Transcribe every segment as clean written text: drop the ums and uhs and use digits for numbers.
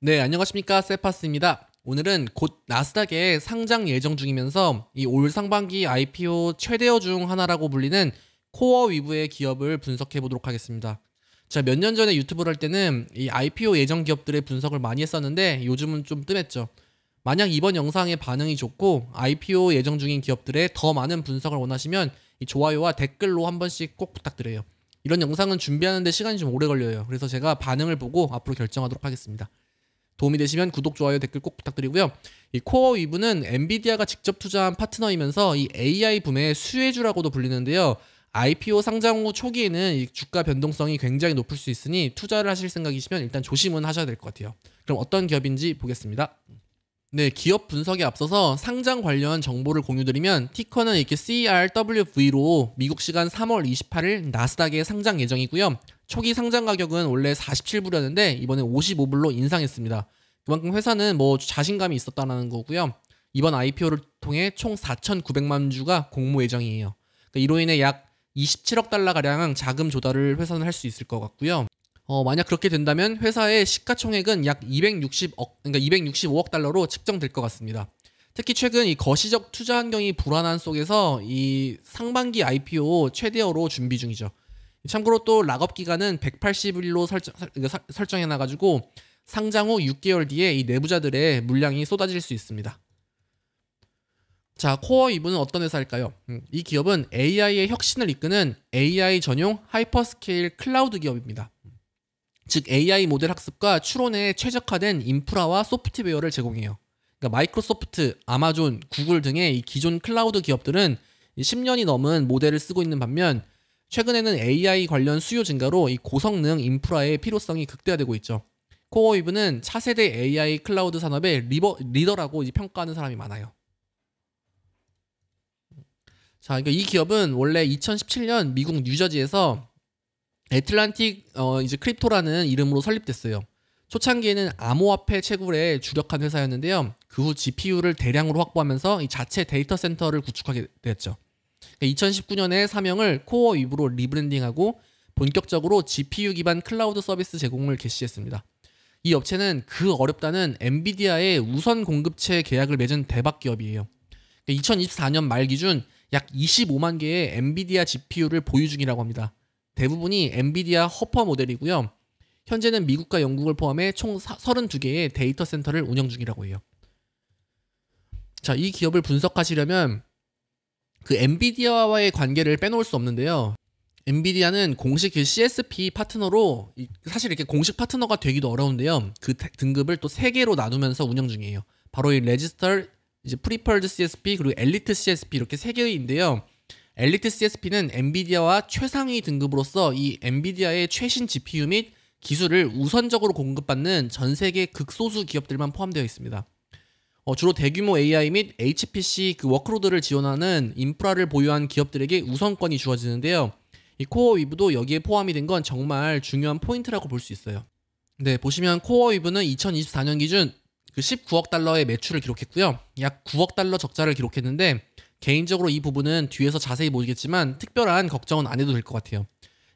네, 안녕하십니까. 세파스입니다. 오늘은 곧 나스닥에 상장 예정 중이면서 이 올 상반기 IPO 최대어 중 하나라고 불리는 코어위브의 기업을 분석해 보도록 하겠습니다. 제가 몇 년 전에 유튜브를 할 때는 이 IPO 예정 기업들의 분석을 많이 했었는데 요즘은 좀 뜸했죠. 만약 이번 영상의 반응이 좋고 IPO 예정 중인 기업들의 더 많은 분석을 원하시면 이 좋아요와 댓글로 한 번씩 꼭 부탁드려요. 이런 영상은 준비하는데 시간이 좀 오래 걸려요. 그래서 제가 반응을 보고 앞으로 결정하도록 하겠습니다. 도움이 되시면 구독, 좋아요, 댓글 꼭 부탁드리고요. 이 코어위브는 엔비디아가 직접 투자한 파트너이면서 이 AI 붐의 수혜주라고도 불리는데요. IPO 상장 후 초기에는 이 주가 변동성이 굉장히 높을 수 있으니 투자를 하실 생각이시면 일단 조심은 하셔야 될 것 같아요. 그럼 어떤 기업인지 보겠습니다. 네, 기업 분석에 앞서서 상장 관련 정보를 공유드리면 티커는 이렇게 CRWV로 미국 시간 3월 28일 나스닥에 상장 예정이고요. 초기 상장 가격은 원래 47불이었는데 이번에 55불로 인상했습니다. 그만큼 회사는 자신감이 있었다는 거고요. 이번 IPO를 통해 총 4,900만 주가 공모 예정이에요. 그러니까 이로 인해 약 27억 달러 가량 자금 조달을 회사는 할 수 있을 것 같고요. 만약 그렇게 된다면 회사의 시가총액은 약 265억 달러로 측정될 것 같습니다. 특히 최근 이 거시적 투자 환경이 불안한 속에서 이 상반기 IPO 최대어로 준비 중이죠. 참고로 또 락업 기간은 180일로 설정해놔가지고 상장 후 6개월 뒤에 이 내부자들의 물량이 쏟아질 수 있습니다. 자, 코어위브는 어떤 회사일까요? 이 기업은 AI의 혁신을 이끄는 AI 전용 하이퍼스케일 클라우드 기업입니다. 즉 AI 모델 학습과 추론에 최적화된 인프라와 소프트웨어를 제공해요. 그러니까 마이크로소프트, 아마존, 구글 등의 이 기존 클라우드 기업들은 10년이 넘은 모델을 쓰고 있는 반면 최근에는 AI 관련 수요 증가로 이 고성능 인프라의 필요성이 극대화되고 있죠. 코어위브는 차세대 AI 클라우드 산업의 리더라고 평가하는 사람이 많아요. 자, 그러니까 이 기업은 원래 2017년 미국 뉴저지에서 애틀란틱 이제 크립토라는 이름으로 설립됐어요. 초창기에는 암호화폐 채굴에 주력한 회사였는데요. 그 후 GPU를 대량으로 확보하면서 이 자체 데이터 센터를 구축하게 되었죠. 2019년에 사명을 코어위브로 리브랜딩하고 본격적으로 GPU 기반 클라우드 서비스 제공을 개시했습니다. 이 업체는 그 어렵다는 엔비디아의 우선 공급체 계약을 맺은 대박 기업이에요. 2024년 말 기준 약 25만 개의 엔비디아 GPU를 보유 중이라고 합니다. 대부분이 엔비디아 허퍼 모델이고요. 현재는 미국과 영국을 포함해 총 32개의 데이터 센터를 운영 중이라고 해요. 자, 이 기업을 분석하시려면 그 엔비디아와의 관계를 빼놓을 수 없는데요. 엔비디아는 공식 CSP 파트너로 사실 이렇게 공식 파트너가 되기도 어려운데요. 그 등급을 또 3개로 나누면서 운영 중이에요. 바로 이 레지스터, 이제 프리펄드 CSP 그리고 엘리트 CSP 이렇게 3개인데요. 엘리트 CSP는 엔비디아와 최상위 등급으로서 이 엔비디아의 최신 GPU 및 기술을 우선적으로 공급받는 전 세계 극소수 기업들만 포함되어 있습니다. 주로 대규모 AI 및 HPC 그 워크로드를 지원하는 인프라를 보유한 기업들에게 우선권이 주어지는데요. 이 코어위브도 여기에 포함이 된 건 정말 중요한 포인트라고 볼 수 있어요. 네, 보시면 코어위브는 2024년 기준 그 19억 달러의 매출을 기록했고요. 약 9억 달러 적자를 기록했는데 개인적으로 이 부분은 뒤에서 자세히 보겠지만 특별한 걱정은 안 해도 될 것 같아요.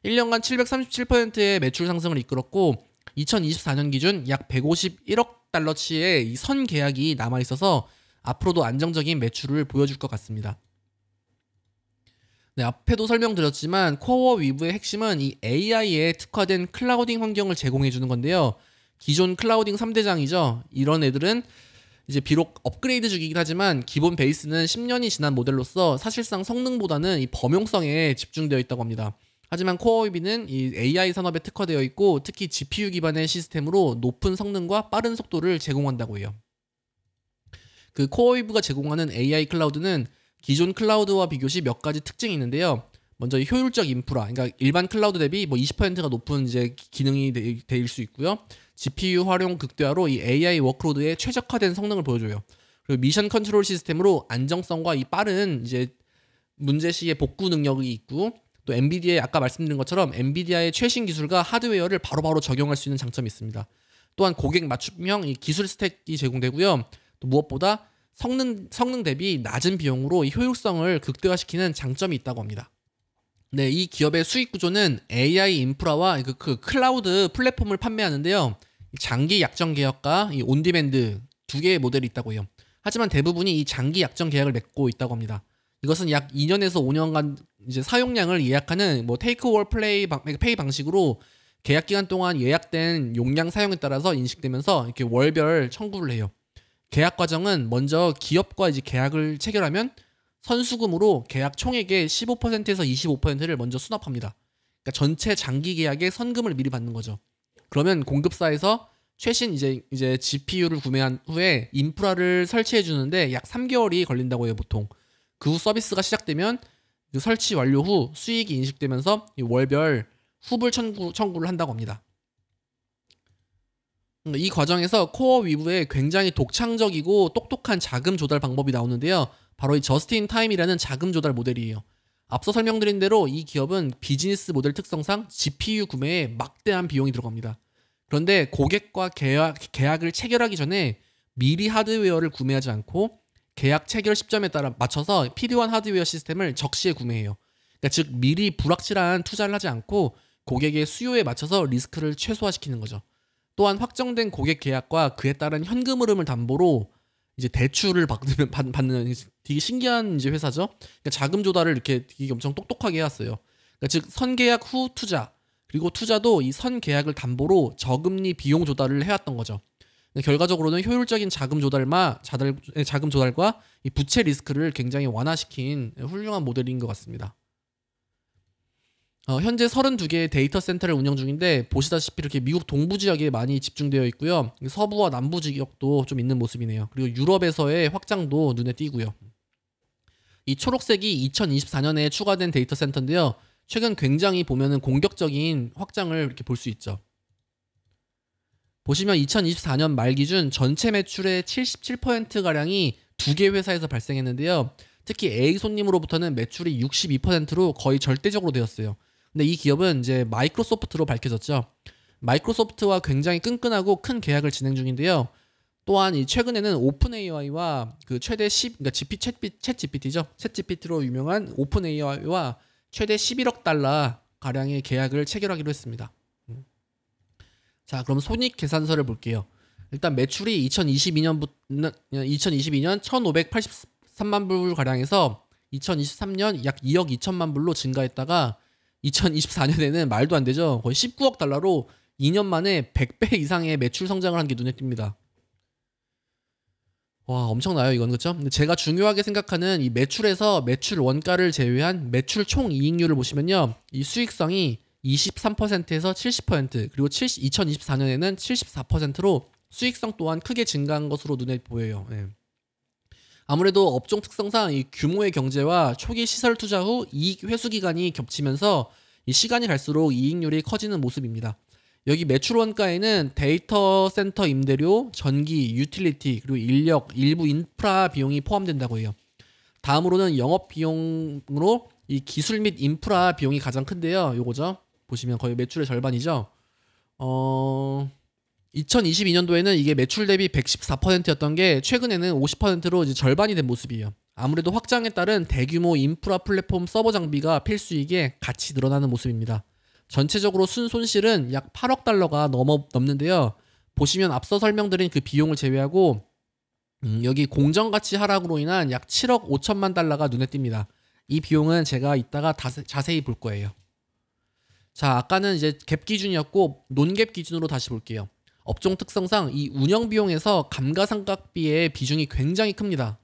1년간 737%의 매출 상승을 이끌었고 2024년 기준 약 151억 달러치의 이 선 계약이 남아있어서 앞으로도 안정적인 매출을 보여줄 것 같습니다. 네, 앞에도 설명드렸지만 코어위브의 핵심은 이 AI에 특화된 클라우딩 환경을 제공해주는 건데요. 기존 클라우딩 3대장이죠. 이런 애들은 이제 비록 업그레이드 중이긴 하지만 기본 베이스는 10년이 지난 모델로서 사실상 성능보다는 이 범용성에 집중되어 있다고 합니다. 하지만 코어위브는 이 AI 산업에 특화되어 있고 특히 GPU 기반의 시스템으로 높은 성능과 빠른 속도를 제공한다고 해요. 그 코어위브가 제공하는 AI 클라우드는 기존 클라우드와 비교시 몇 가지 특징이 있는데요. 먼저 효율적 인프라, 그러니까 일반 클라우드 대비 20%가 높은 이제 기능이 될 수 있고요. GPU 활용 극대화로 이 AI 워크로드에 최적화된 성능을 보여줘요. 그리고 미션 컨트롤 시스템으로 안정성과 이 빠른 이제 문제 시의 복구 능력이 있고 또 엔비디아의 아까 말씀드린 것처럼 엔비디아의 최신 기술과 하드웨어를 바로바로 적용할 수 있는 장점이 있습니다. 또한 고객 맞춤형 이 기술 스택이 제공되고요. 또 무엇보다 성능 대비 낮은 비용으로 이 효율성을 극대화시키는 장점이 있다고 합니다. 네, 이 기업의 수익 구조는 AI 인프라와 그 클라우드 플랫폼을 판매하는데요. 장기 약정 계약과 이 온디맨드 두 개의 모델이 있다고 해요. 하지만 대부분이 이 장기 약정 계약을 맺고 있다고 합니다. 이것은 약 2년에서 5년간 이제 사용량을 예약하는 뭐 테이크 월 페이 방식으로 계약 기간 동안 예약된 용량 사용에 따라서 인식되면서 이렇게 월별 청구를 해요. 계약 과정은 먼저 기업과 이제 계약을 체결하면 선수금으로 계약 총액의 15%에서 25%를 먼저 수납합니다. 그러니까 전체 장기 계약의 선금을 미리 받는 거죠. 그러면 공급사에서 최신 이제 GPU를 구매한 후에 인프라를 설치해 주는데 약 3개월이 걸린다고 해요, 보통. 그 후 서비스가 시작되면 그 설치 완료 후 수익이 인식되면서 월별 후불 청구를 한다고 합니다. 이 과정에서 코어 위브의 굉장히 독창적이고 똑똑한 자금 조달 방법이 나오는데요. 바로 이 저스틴 타임이라는 자금 조달 모델이에요. 앞서 설명드린 대로 이 기업은 비즈니스 모델 특성상 GPU 구매에 막대한 비용이 들어갑니다. 그런데 고객과 계약을 체결하기 전에 미리 하드웨어를 구매하지 않고 계약 체결 시점에 따라 맞춰서 필요한 하드웨어 시스템을 적시에 구매해요. 그러니까 즉 미리 불확실한 투자를 하지 않고 고객의 수요에 맞춰서 리스크를 최소화시키는 거죠. 또한 확정된 고객 계약과 그에 따른 현금 흐름을 담보로 이제 대출을 받는 되게 신기한 이제 회사죠. 그러니까 자금 조달을 이렇게 되게 엄청 똑똑하게 해왔어요. 그러니까 즉 선계약 후 투자 그리고 투자도 이 선계약을 담보로 저금리 비용 조달을 해왔던 거죠. 결과적으로는 효율적인 자금 조달과 이 부채 리스크를 굉장히 완화시킨 훌륭한 모델인 것 같습니다. 현재 32개의 데이터 센터를 운영 중인데 보시다시피 이렇게 미국 동부 지역에 많이 집중되어 있고요. 서부와 남부 지역도 좀 있는 모습이네요. 그리고 유럽에서의 확장도 눈에 띄고요. 이 초록색이 2024년에 추가된 데이터 센터인데요. 최근 굉장히 보면은 공격적인 확장을 이렇게 볼 수 있죠. 보시면 2024년 말 기준 전체 매출의 77%가량이 두 개 회사에서 발생했는데요. 특히 A 손님으로부터는 매출이 62%로 거의 절대적으로 되었어요. 근데 이 기업은 이제 마이크로소프트로 밝혀졌죠. 마이크로소프트와 굉장히 끈끈하고 큰 계약을 진행 중인데요. 또한 이 최근에는 오픈 AI와 그 최대 10, 그러니까 챗 GPT죠. 챗 GPT로 유명한 오픈 AI와 최대 11억 달러 가량의 계약을 체결하기로 했습니다. 자, 그럼 손익 계산서를 볼게요. 일단 매출이 2022년 1,583만 불 가량에서 2023년 약 2억 2천만 불로 증가했다가 2024년에는 말도 안 되죠. 거의 19억 달러로 2년 만에 100배 이상의 매출 성장을 한 게 눈에 띕니다. 와, 엄청나요, 이건. 그렇죠? 근데 제가 중요하게 생각하는 이 매출에서 매출 원가를 제외한 매출 총 이익률을 보시면요. 이 수익성이 23%에서 70% 그리고 2024년에는 74%로 수익성 또한 크게 증가한 것으로 눈에 보여요. 예. 아무래도 업종 특성상 이 규모의 경제와 초기 시설 투자 후 이익 회수 기간이 겹치면서 이 시간이 갈수록 이익률이 커지는 모습입니다. 여기 매출 원가에는 데이터 센터 임대료, 전기, 유틸리티, 그리고 인력, 일부 인프라 비용이 포함된다고 해요. 다음으로는 영업 비용으로 이 기술 및 인프라 비용이 가장 큰데요. 요거죠. 보시면 거의 매출의 절반이죠. 2022년도에는 이게 매출 대비 114%였던 게 최근에는 50%로 이제 절반이 된 모습이에요. 아무래도 확장에 따른 대규모 인프라 플랫폼 서버 장비가 필수이기에 같이 늘어나는 모습입니다. 전체적으로 순손실은 약 8억 달러가 넘는데요. 보시면 앞서 설명드린 그 비용을 제외하고 여기 공정가치 하락으로 인한 약 7억 5천만 달러가 눈에 띕니다. 이 비용은 제가 이따가 자세히 볼 거예요. 자, 아까는 이제 갭 기준이었고 논갭 기준으로 다시 볼게요. 업종 특성상 이 운영 비용에서 감가상각비의 비중이 굉장히 큽니다.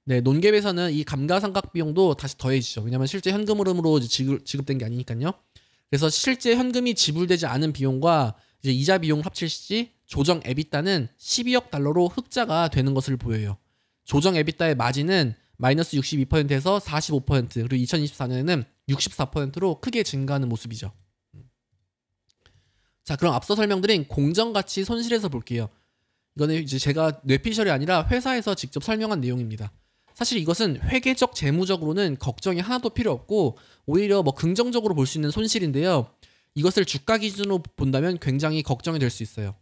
네, 논갭에서는 이 감가상각 비용도 다시 더해지죠. 왜냐하면 실제 현금 흐름으로 지급된 게 아니니까요. 그래서 실제 현금이 지불되지 않은 비용과 이제 이자 비용을 합칠 시 조정 에비타는 12억 달러로 흑자가 되는 것을 보여요. 조정 에비타의 마진은 마이너스 62%에서 45% 그리고 2024년에는 64%로 크게 증가하는 모습이죠. 자, 그럼 앞서 설명드린 공정가치 손실에서 볼게요. 이거는 이제 제가 뇌피셜이 아니라 회사에서 직접 설명한 내용입니다. 사실 이것은 회계적 재무적으로는 걱정이 하나도 필요 없고 오히려 뭐 긍정적으로 볼 수 있는 손실인데요. 이것을 주가 기준으로 본다면 굉장히 걱정이 될 수 있어요.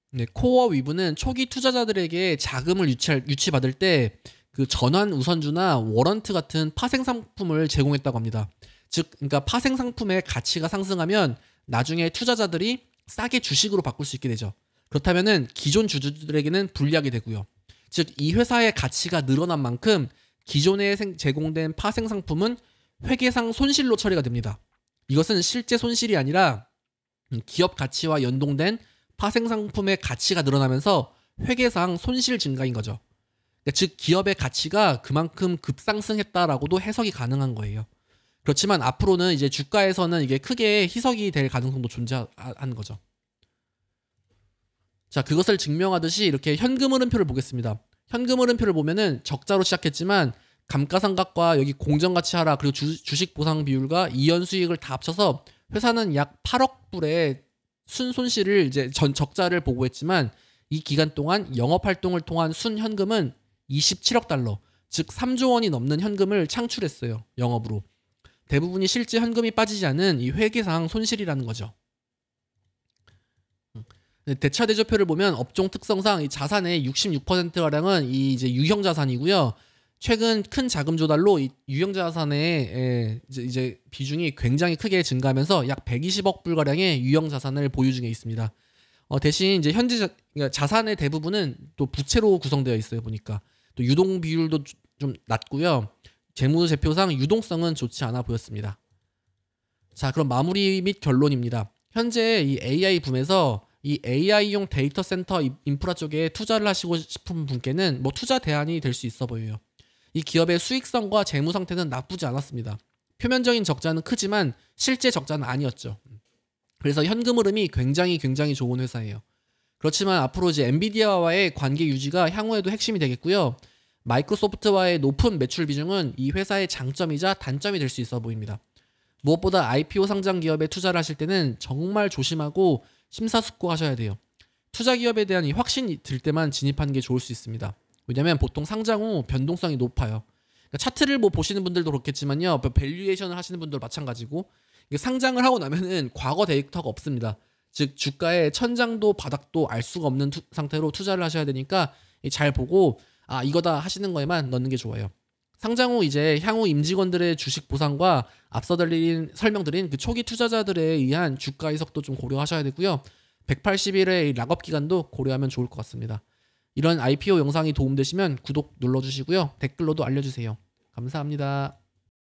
네, 코어 위브는 초기 투자자들에게 자금을 유치받을 때 그 전환 우선주나 워런트 같은 파생 상품을 제공했다고 합니다. 즉, 그러니까 파생 상품의 가치가 상승하면 나중에 투자자들이 싸게 주식으로 바꿀 수 있게 되죠. 그렇다면은 기존 주주들에게는 불리하게 되고요. 즉 이 회사의 가치가 늘어난 만큼 기존에 제공된 파생 상품은 회계상 손실로 처리가 됩니다. 이것은 실제 손실이 아니라 기업 가치와 연동된 파생 상품의 가치가 늘어나면서 회계상 손실 증가인 거죠. 즉 기업의 가치가 그만큼 급상승했다라고도 해석이 가능한 거예요. 그렇지만 앞으로는 이제 주가에서는 이게 크게 희석이 될 가능성도 존재하는 거죠. 자, 그것을 증명하듯이 이렇게 현금 흐름표를 보겠습니다. 현금 흐름표를 보면은 적자로 시작했지만 감가상각과 여기 공정가치 하락 그리고 주식 보상 비율과 이연 수익을 다 합쳐서 회사는 약 8억 불의 순손실을 이제 적자를 보고했지만 이 기간 동안 영업 활동을 통한 순현금은 27억 달러, 즉 3조 원이 넘는 현금을 창출했어요. 영업으로. 대부분이 실제 현금이 빠지지 않은 이 회계상 손실이라는 거죠. 대차대조표를 보면 업종 특성상 이 자산의 66%가량은 이 이제 유형 자산이고요. 최근 큰 자금 조달로 이 유형 자산의 이제 비중이 굉장히 크게 증가하면서 약 120억 불 가량의 유형 자산을 보유 중에 있습니다. 대신 이제 현재 그러니까 자산의 대부분은 또 부채로 구성되어 있어요. 보니까 또 유동 비율도 좀 낮고요. 재무제표상 유동성은 좋지 않아 보였습니다. 자, 그럼 마무리 및 결론입니다. 현재 이 AI 붐에서 이 AI용 데이터 센터 인프라 쪽에 투자를 하시고 싶은 분께는 뭐 투자 대안이 될 수 있어 보여요. 이 기업의 수익성과 재무 상태는 나쁘지 않았습니다. 표면적인 적자는 크지만 실제 적자는 아니었죠. 그래서 현금 흐름이 굉장히 좋은 회사예요. 그렇지만 앞으로 이제 엔비디아와의 관계 유지가 향후에도 핵심이 되겠고요. 마이크로소프트와의 높은 매출 비중은 이 회사의 장점이자 단점이 될 수 있어 보입니다. 무엇보다 IPO 상장 기업에 투자를 하실 때는 정말 조심하고 심사숙고하셔야 돼요. 투자 기업에 대한 이 확신이 들 때만 진입하는 게 좋을 수 있습니다. 왜냐면 보통 상장 후 변동성이 높아요. 그러니까 차트를 뭐 보시는 분들도 그렇겠지만요. 밸류에이션을 하시는 분들 마찬가지고 상장을 하고 나면은 과거 데이터가 없습니다. 즉 주가의 천장도 바닥도 알 수가 없는 상태로 투자를 하셔야 되니까 잘 보고 이거다 하시는 거에만 넣는 게 좋아요. 상장 후 이제 향후 임직원들의 주식 보상과 앞서 설명드린 그 초기 투자자들에 의한 주가 희석도 좀 고려하셔야 되고요. 180일의 락업 기간도 고려하면 좋을 것 같습니다. 이런 IPO 영상이 도움되시면 구독 눌러주시고요. 댓글로도 알려주세요. 감사합니다.